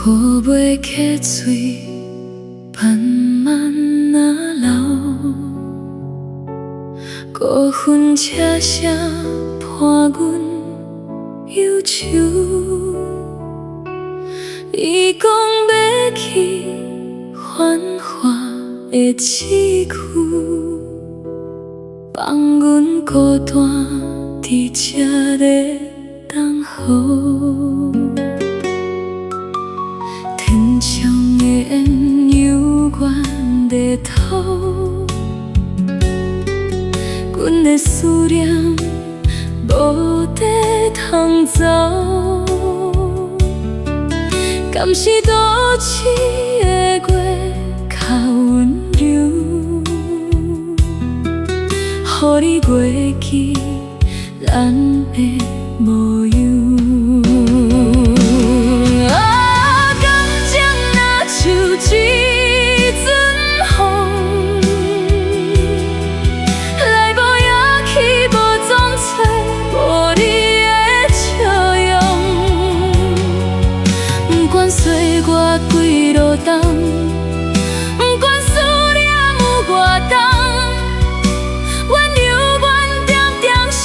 苦袂起嘴，慢慢那流，孤魂车声伴阮忧愁。伊讲要去繁华的市区，放阮孤单伫这咧等候。天上的烟犹原在透，阮的思念无地通走。敢是都市的月较温柔，予你袂记咱的模样。岁月几落冬，不管思念有偌重，阮犹原点点想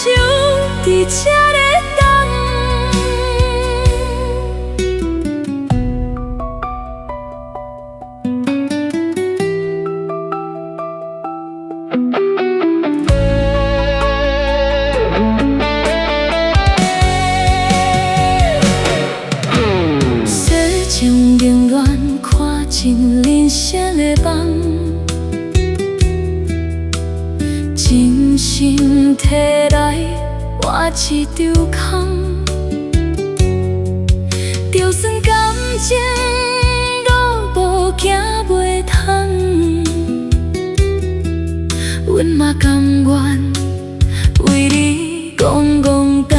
伫这咧等。情冷暖，看尽人生的梦，真心摕来换一场空。就算感情路无行袂通，阮嘛甘愿为你戆戆等。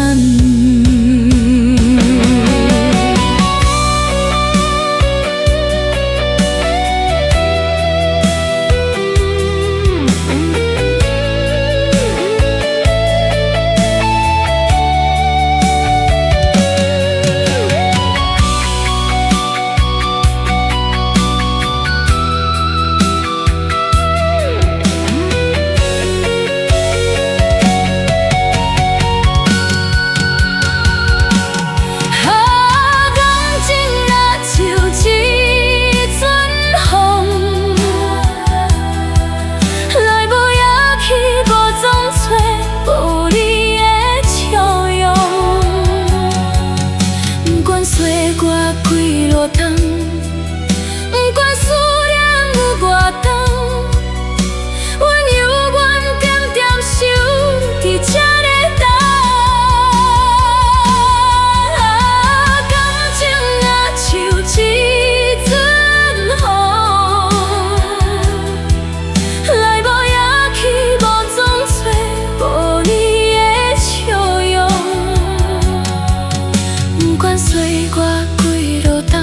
不管思念有偌重，阮犹原点点想伫这咧等。感情若像一阵风，来无也去无总找无你的笑容。不管岁月几落冬。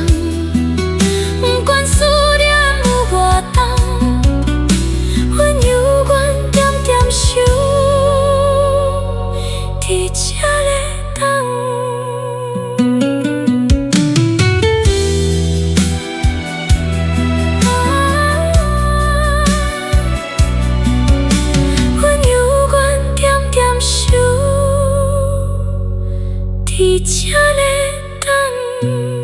伫这咧等。